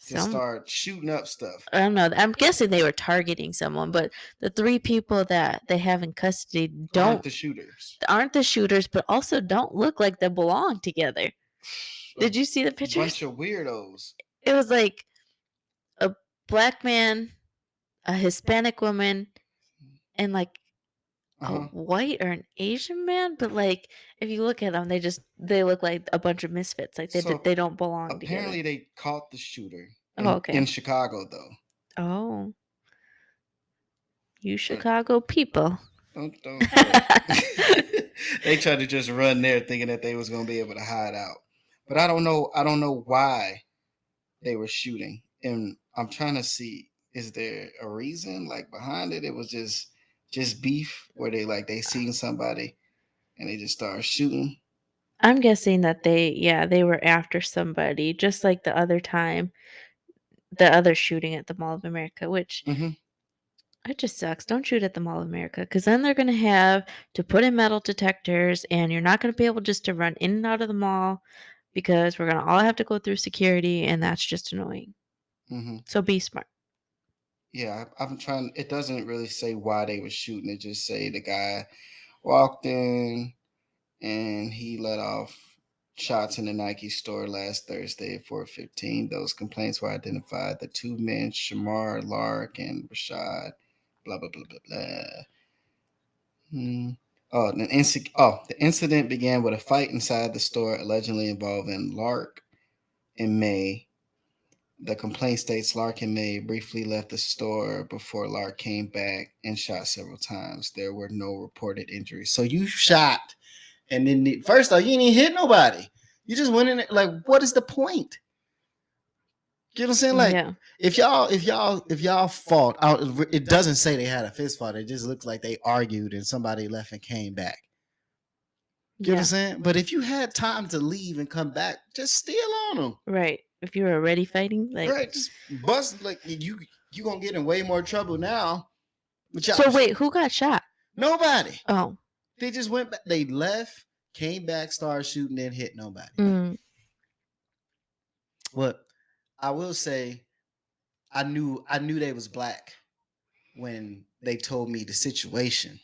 Just start shooting up stuff. I don't know. I'm guessing they were targeting someone, but the 3 people that they have in custody Aren't the shooters, but also don't look like they belong together. Did you see the pictures? Bunch of weirdos. It was like a black man, a Hispanic woman, and like a white or an Asian man. But like, if you look at them, they look like a bunch of misfits. Like they don't belong together. Apparently, they caught the shooter. Okay. In Chicago, though. Oh, you Chicago people. Don't. They tried to just run there thinking that they was gonna be able to hide out, but I don't know why they were shooting, and I'm trying to see, is there a reason like behind it? It was just beef where they seen somebody and they just started shooting. I'm guessing that they were after somebody, just like the other time, the other shooting at the Mall of America, which it just sucks. Don't shoot at the Mall of America, because then they're going to have to put in metal detectors, and you're not going to be able just to run in and out of the mall, because we're going to all have to go through security, and that's just annoying. So be smart. Yeah, I'm trying. It doesn't really say why they were shooting. It just say the guy walked in and he let off shots in the Nike store last Thursday at 4:15. Those complaints were identified. The 2 men, Shamar Lark and Rashad, blah blah blah blah blah. The incident began with a fight inside the store allegedly involving Lark in May. The complaint states Lark and May briefly left the store before Lark came back and shot several times. There were no reported injuries. So you shot, and then first off, you didn't even hit nobody. You just went in there, like, what is the point? You know what I'm saying? Like, if y'all fought out, it doesn't say they had a fist fight. It just looks like they argued and somebody left and came back. You know what I'm saying? But if you had time to leave and come back, just steal on them. Right. If you were already fighting, right, just bust. Like you gonna get in way more trouble now. So wait, who got shot? Nobody. Oh, they just went back. They left, came back, started shooting, then hit nobody. But I will say, I knew they was black when they told me the situation.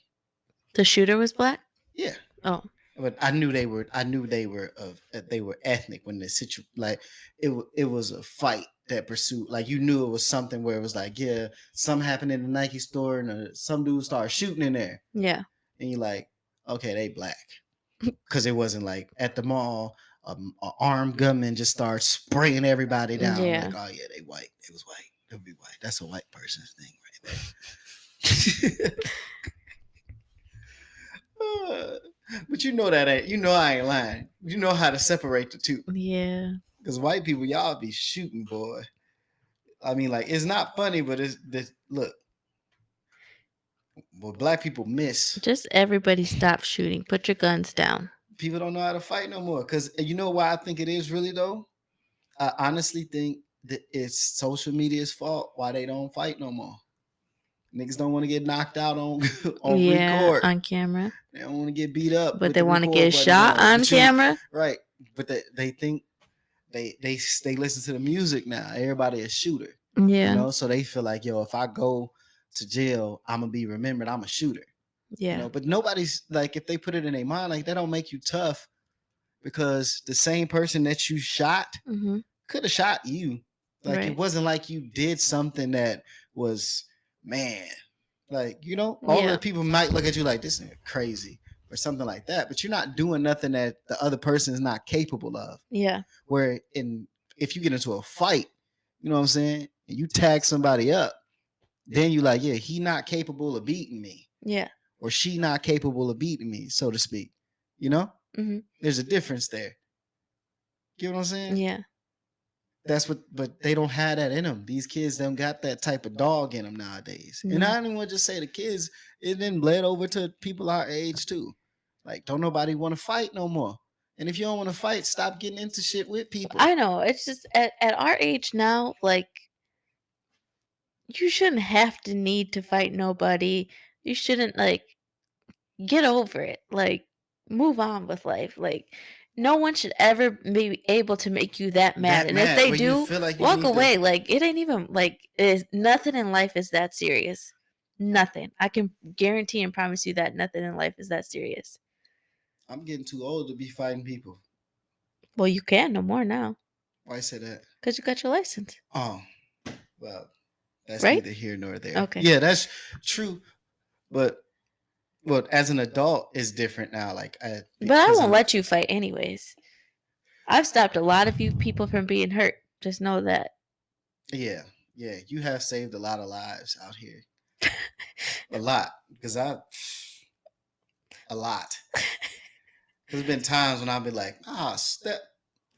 The shooter was black? Yeah. Oh. But I knew they were ethnic when the like it was a fight that pursued, like you knew it was something where it was like, yeah, something happened in the Nike store and some dude started shooting in there. Yeah. And you're like, okay, they black. because it wasn't like at the mall. A armed gunman just starts spraying everybody down. I'm Yeah. like, oh yeah, they white. It was white. They'll be white. That's a white person's thing right there. But you know that ain't. You know I ain't lying. You know how to separate the two. Yeah. Because white people, y'all be shooting, boy. I mean, like it's not funny, but it's this. Look, what black people miss. Just everybody stop shooting. Put your guns down. People don't know how to fight no more. Because you know why I think it is really though. I honestly think that it's social media's fault why they don't fight no more. Niggas don't want to get knocked out on record. On camera. They don't want to get beat up. But they want to get shot on camera. Right. But they think they listen to the music now. Everybody a shooter. Yeah. You know, so they feel like, yo, if I go to jail, I'm gonna be remembered. I'm a shooter. Yeah. You know, but nobody's like, if they put it in their mind, like that don't make you tough, because the same person that you shot could have shot you. Like it wasn't like you did something that was, man, like, you know, all the people might look at you like, this is crazy or something like that, but you're not doing nothing that the other person is not capable of. Yeah. Where if you get into a fight, you know what I'm saying, and you tag somebody up, then you like, yeah, he not capable of beating me. Yeah. Or she not capable of beating me, so to speak. You know? There's a difference there. You know what I'm saying? Yeah. That's what, but they don't have that in them. These kids don't got that type of dog in them nowadays. And I don't even want to just say the kids, it then bled over to people our age too. Like, don't nobody want to fight no more. And if you don't want to fight, stop getting into shit with people. I know. It's just at our age now, like, you shouldn't have to need to fight nobody. You shouldn't, like, get over it. Like, move on with life. Like, no one should ever be able to make you that mad. And if they do, walk away. Like, it ain't even, like, nothing in life is that serious. Nothing. I can guarantee and promise you that nothing in life is that serious. I'm getting too old to be fighting people. Well, you can't no more now. Why say that? Because you got your license. Oh, well, that's right? neither here nor there. Okay. Yeah, that's true. But as an adult, it's different now. Like, but I won't let you fight anyways. I've stopped a lot of you people from being hurt. Just know that. Yeah, you have saved a lot of lives out here. A lot, because a lot. There's been times when I've been like, step,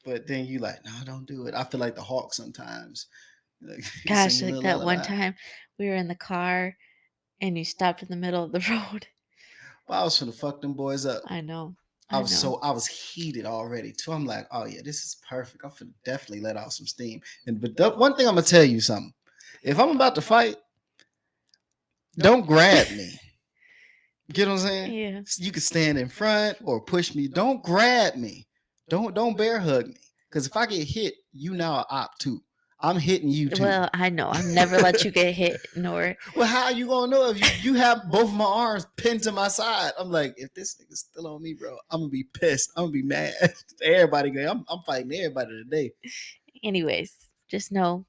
but then you like, no, don't do it. I feel like the Hawk sometimes. Like, gosh, like that one time we were in the car and you stopped in the middle of the road. Well, I was finna fuck them boys up. I know. I was heated already too. I'm like, oh yeah, this is perfect. I'm finna definitely let out some steam. But one thing I'm gonna tell you something. If I'm about to fight, don't grab me. Get what I'm saying? Yeah. You can stand in front or push me. Don't grab me. Don't bear hug me. Because if I get hit, you now are op too. I'm hitting you too. Well, I know. I've never let you get hit, nor. Well, how are you gonna know if you have both of my arms pinned to my side? I'm like, if this nigga's still on me, bro, I'm gonna be pissed. I'm gonna be mad. Everybody, I'm fighting everybody today. Anyways, just know,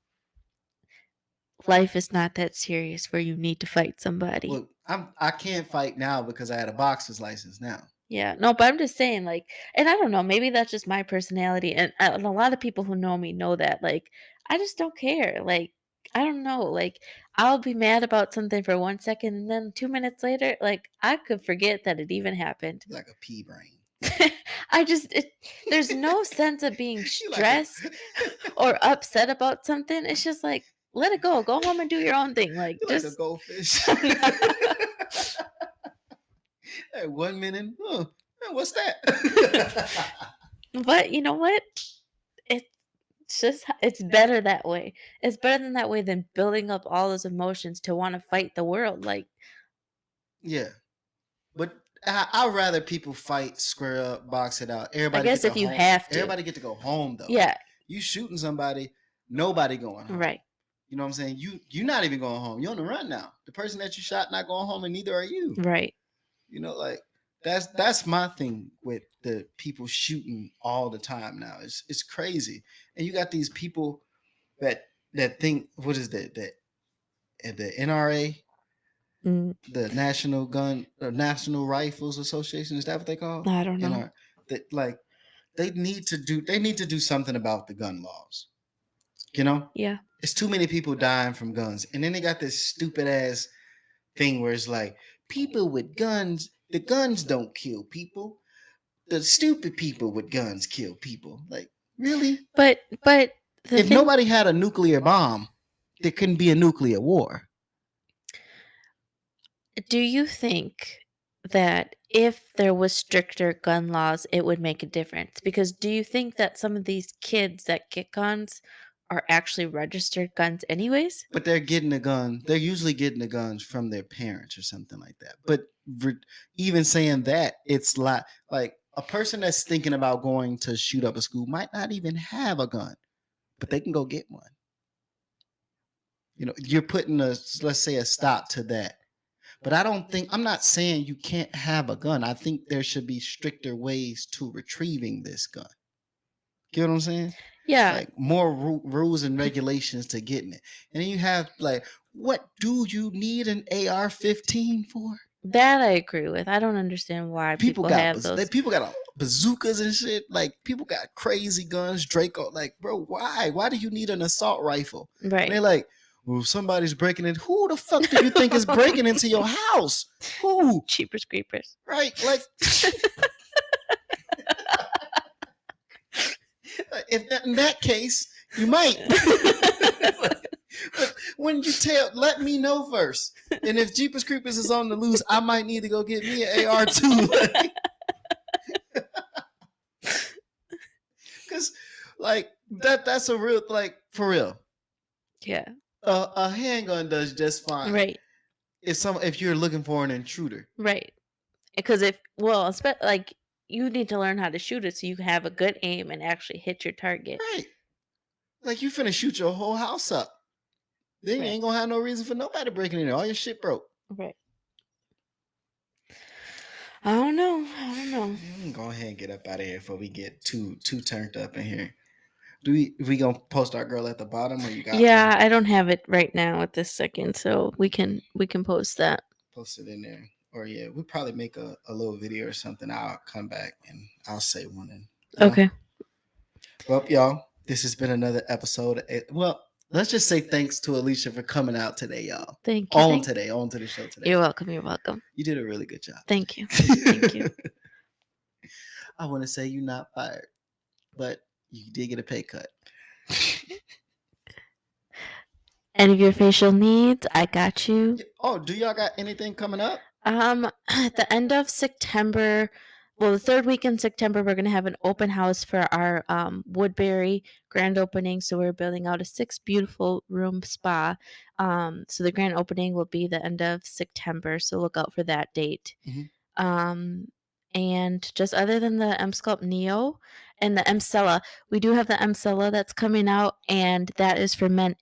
life is not that serious where you need to fight somebody. Well, I can't fight now because I had a boxer's license now. Yeah, no, but I'm just saying, like, and I don't know, maybe that's just my personality, and a lot of people who know me know that, like, I just don't care. Like, I don't know, like, I'll be mad about something for 1 second, and then 2 minutes later, like, I could forget that it even happened. Like a pea brain. There's no sense of being stressed or upset about something. It's just like, let it go. Go home and do your own thing. Like, just like a goldfish. Hey, 1 minute. Oh, what's that? But you know what? It's better that way. It's better than that way than building up all those emotions to want to fight the world. Like, yeah, but I'd rather people fight, square up, box it out. Everybody. I guess if you have to. Everybody get to go home though. Yeah. You shooting somebody, nobody going home. Right. You know what I'm saying? You're not even going home. You're on the run now. The person that you shot not going home, and neither are you. Right. You know, like that's my thing with the people shooting all the time now. It's crazy. And you got these people that think, what is that? The NRA, The National Rifles Association. Is that what they call? I don't know. They need to do something about the gun laws. You know, Yeah. it's too many people dying from guns, and then they got this stupid ass thing where it's like people with guns. The guns don't kill people. The stupid people with guns kill people. Like, really? But if nobody had a nuclear bomb, there couldn't be a nuclear war. Do you think that if there was stricter gun laws, it would make a difference? Because do you think that some of these kids that get guns are actually registered guns anyways? But they're getting the gun. They're usually getting the guns from their parents or something like that. But even saying that, it's like a person that's thinking about going to shoot up a school might not even have a gun, but they can go get one. You know, you're putting let's say a stop to that. But I'm not saying you can't have a gun. I think there should be stricter ways to retrieving this gun. You know what I'm saying? Yeah. Like more rules and regulations to getting it. And then you have like, what do you need an AR-15 for? That I agree with. I don't understand why people have those. People got bazookas and shit. Like, people got crazy guns, Draco. Like, bro, why? Why do you need an assault rifle? Right. And they're like, well, if somebody's breaking in, who the fuck do you think is breaking into your house? Who? Cheapers creepers. Right? Like, if in that case, you might. But when you let me know first. And if Jeepers Creepers is on the loose, I might need to go get me an AR too. Because, like, that's a real, like, for real. Yeah. A handgun does just fine. Right. If you're looking for an intruder. Right. Because like, you need to learn how to shoot it so you can have a good aim and actually hit your target. Right. Like, you finna shoot your whole house up. Then you ain't gonna have no reason for nobody breaking in there. All your shit broke. Right. I don't know. Go ahead and get up out of here before we get too turned up in here. We gonna post our girl at the bottom, or you got? Yeah, I don't have it right now at this second, so we can post that. Post it in there, or yeah, we'll probably make a little video or something. I'll come back and I'll say one. And okay. Well, y'all, this has been another episode. Well, let's just say thanks to Alicia for coming out today, y'all. Thank you. On to the show today. You're welcome. You're welcome. You did a really good job. Thank you. Thank you. I want to say you're not fired, but you did get a pay cut. Any of your facial needs, I got you. Oh, do y'all got anything coming up? At the end of September, well, the third week in September, we're going to have an open house for our Woodbury grand opening. So we're building out a 6 beautiful room spa. So the grand opening will be the end of September. So look out for that date. Mm-hmm. And just other than the M-Sculpt Neo and the Emcella, we do have the Emcella that's coming out, and that is for men.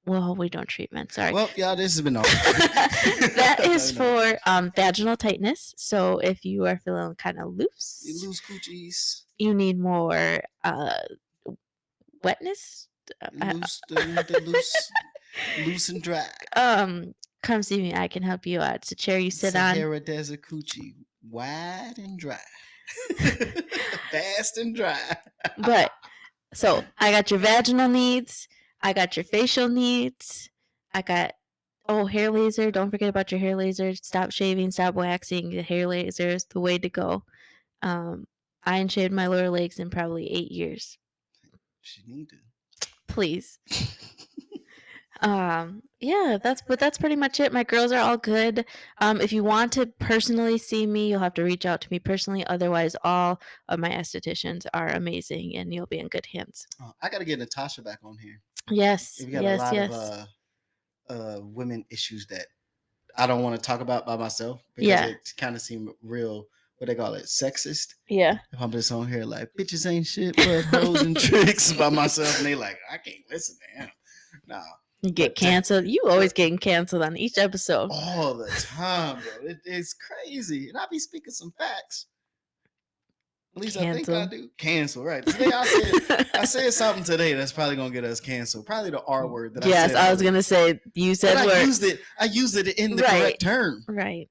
Well, we don't treat men. Sorry. Well, yeah, this has been all. That is for vaginal tightness. So if you are feeling kind of loose, you lose coochies. You need more wetness. Loose and dry. Come see me. I can help you out. It's a chair you sit on. Sahara Desert coochie, wide and dry, fast and dry. But so I got your vaginal needs. I got your facial needs. I got hair laser. Don't forget about your hair laser. Stop shaving. Stop waxing. The hair laser is the way to go. I ain't shaved my lower legs in probably 8 years. She need to. Please. Yeah, that's pretty much it. My girls are all good. If you want to personally see me, you'll have to reach out to me personally. Otherwise, all of my estheticians are amazing, and you'll be in good hands. I got to get Natasha back on here. Yes, we got a lot of women issues that I don't want to talk about by myself because it kind of seem real. What they call it, sexist. Yeah. If I'm just on here like bitches ain't shit but hoes and tricks by myself, and they like I can't listen to him. Nah. You get canceled. You always getting canceled on each episode. All the time, bro. It's crazy. And I be speaking some facts. At least I think I Cancel. do. Cancel, right? Today I said something today that's probably gonna get us canceled. Probably the R word that I Yes, said. I was earlier. gonna say you said But word. I used it in the Right. correct term. Right.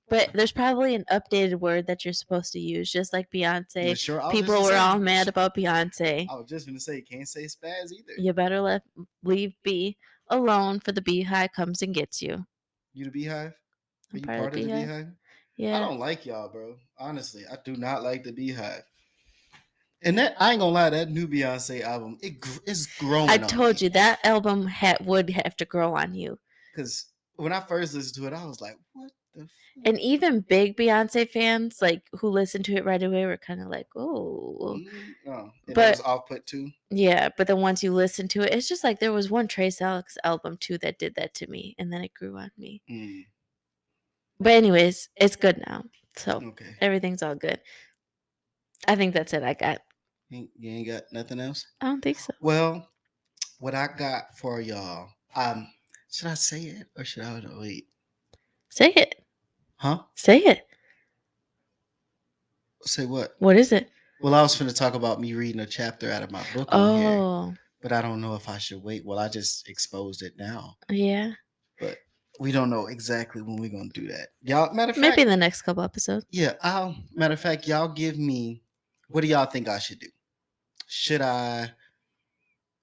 But there's probably an updated word that you're supposed to use, just like Beyonce. Yeah, sure. People were all mad about Beyonce. I was just gonna say, can't say spaz either. You better leave B alone for the beehive comes and gets you. You the beehive? Are I'm you part part of of the Beehive. beehive? Yeah. I don't like y'all, bro. Honestly, I do not like the beehive. And that I ain't gonna lie, that new Beyonce album, it's growing. I told you that album would have to grow on you. Because when I first listened to it, I was like, what the And even big Beyonce fans, like who listened to it right away, were kind of like, "Oh." And But- it was off put too. Yeah, but then once you listen to it, it's just like there was one Trace Alex album too that did that to me, and then it grew on me. But anyways, it's good now, so Okay. everything's all good. I think that's it. I got. You ain't got nothing else? I don't think so. Well, what I got for y'all, should I say it or should I wait? Say it. Huh? Say it. Say what? What is it? Well, I was going to talk about me reading a chapter out of my book on here, Oh, but I don't know if I should wait. Well, I just exposed it now, yeah. but we don't know exactly when we're going to do that. Y'all, matter of fact, Maybe in the next couple episodes. yeah. Matter of fact, y'all give me, what do y'all think I should do? Should I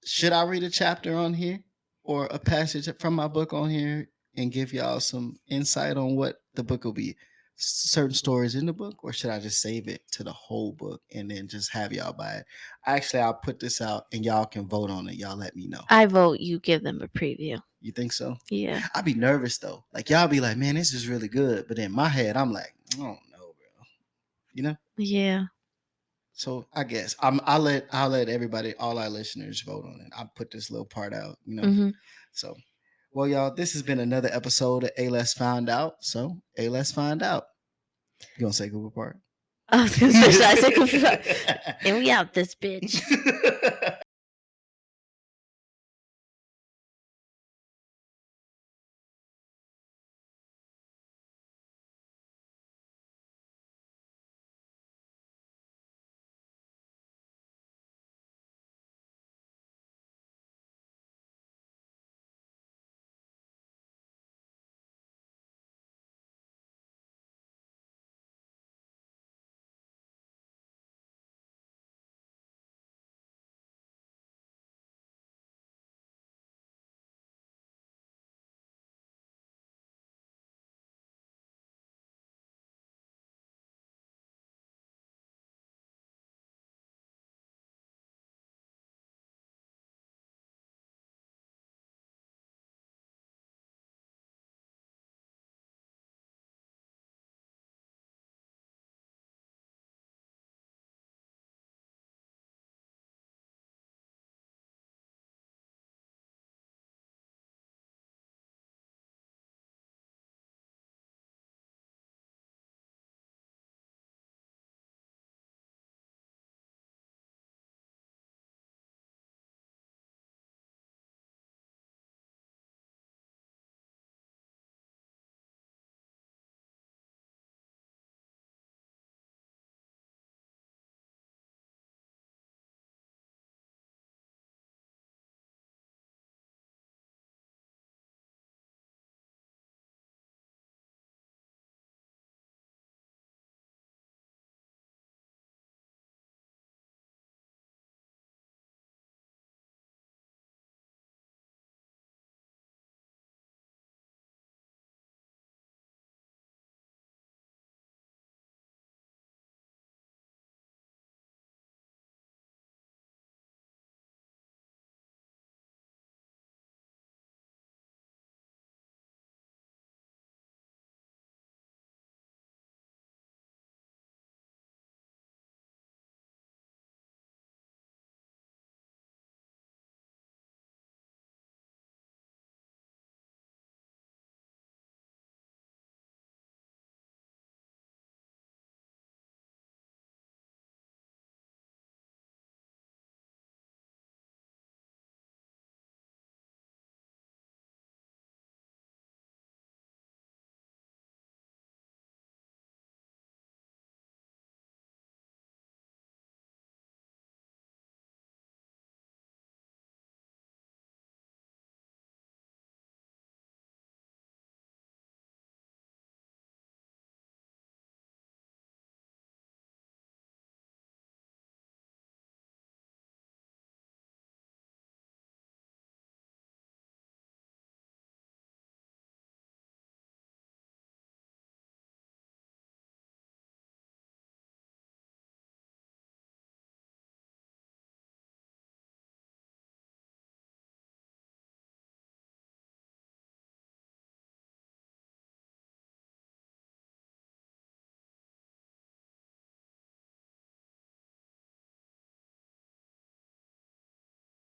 read a chapter on here or a passage from my book on here and give y'all some insight on what the book will be? Certain stories in the book, or should I just save it to the whole book and then just have y'all buy it? Actually, I'll put this out and y'all can vote on it. Y'all let me know. I vote you give them a preview. You think so? Yeah. I'd be nervous though. Like y'all be like, man, this is really good. But in my head, I'm like, I don't know, bro. You know? Yeah. So I guess I'll let everybody, all our listeners, vote on it. I'll put this little part out, you know. Mm-hmm. So, well, y'all, this has been another episode of Let's Find Out. So, Let's Find Out. You gonna say Google part? I was gonna say, should I say Cooper? And we out this bitch.